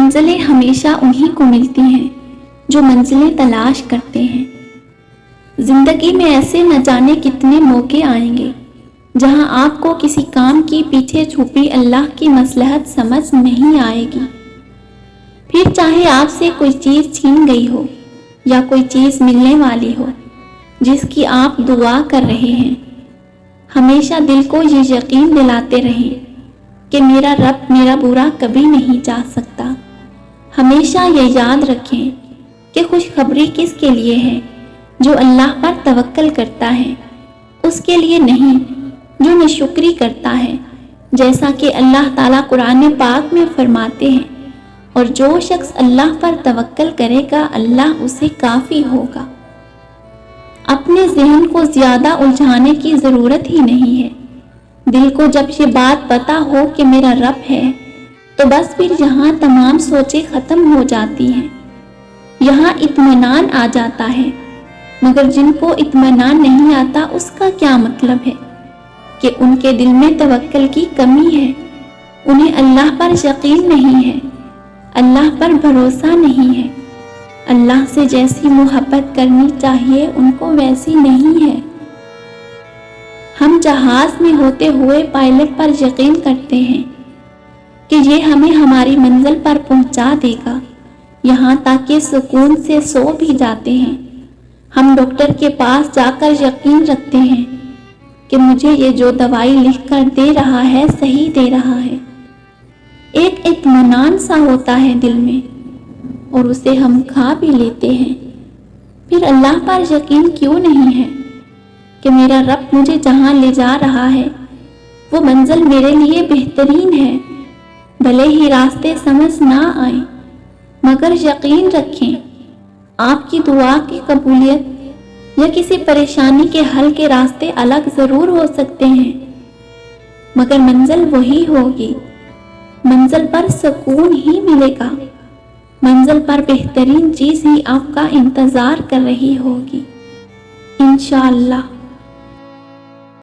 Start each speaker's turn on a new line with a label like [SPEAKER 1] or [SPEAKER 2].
[SPEAKER 1] منزلیں ہمیشہ انہی کو ملتی ہیں جو منزلیں تلاش کرتے ہیں۔ زندگی میں ایسے نہ جانے کتنے موقع آئیں گے جہاں آپ کو کسی کام کی پیچھے چھپی اللہ کی مصلحت سمجھ نہیں آئے گی۔ پھر چاہے آپ سے کوئی چیز چھین گئی ہو یا کوئی چیز ملنے والی ہو جس کی آپ دعا کر رہے ہیں، ہمیشہ دل کو یہ یقین دلاتے رہیں کہ میرا رب میرا برا کبھی نہیں چاہ سکتا۔ ہمیشہ یہ یاد رکھیں کہ خوشخبری کس کے لیے ہے؟ جو اللہ پر توکل کرتا ہے، اس کے لیے نہیں جو ناشکری کرتا ہے، جیسا کہ اللہ تعالیٰ قرآن پاک میں فرماتے ہیں، اور جو شخص اللہ پر توکل کرے گا اللہ اسے کافی ہوگا۔ اپنے ذہن کو زیادہ الجھانے کی ضرورت ہی نہیں ہے۔ دل کو جب یہ بات پتہ ہو کہ میرا رب ہے تو بس پھر یہاں تمام سوچیں ختم ہو جاتی ہیں، یہاں اطمینان آ جاتا ہے۔ مگر جن کو اطمینان نہیں آتا اس کا کیا مطلب ہے کہ ان کے دل میں توکل کی کمی ہے، انہیں اللہ پر یقین نہیں ہے، اللہ پر بھروسہ نہیں ہے، اللہ سے جیسی محبت کرنی چاہیے ان کو ویسی نہیں ہے۔ ہم جہاز میں ہوتے ہوئے پائلٹ پر یقین کرتے ہیں کہ یہ ہمیں ہماری منزل پر پہنچا دے گا، یہاں تک کہ سکون سے سو بھی جاتے ہیں۔ ہم ڈاکٹر کے پاس جا کر یقین رکھتے ہیں کہ مجھے یہ جو دوائی لکھ کر دے رہا ہے صحیح دے رہا ہے۔ ایک اطمینان سا ہوتا ہے دل میں اور اسے ہم کھا بھی لیتے ہیں۔ پھر اللہ پر یقین کیوں نہیں ہے کہ میرا رب مجھے جہاں لے جا رہا ہے وہ منزل میرے لیے بہترین ہے، بھلے ہی راستے سمجھ نہ آئیں مگر یقین رکھیں آپ کی دعا کی قبولیت یا کسی پریشانی کے حل کے راستے الگ ضرور ہو سکتے ہیں مگر منزل وہی ہوگی، منزل پر سکون ہی ملے گا، منزل پر بہترین چیز ہی آپ کا انتظار کر رہی ہوگی انشاءاللہ۔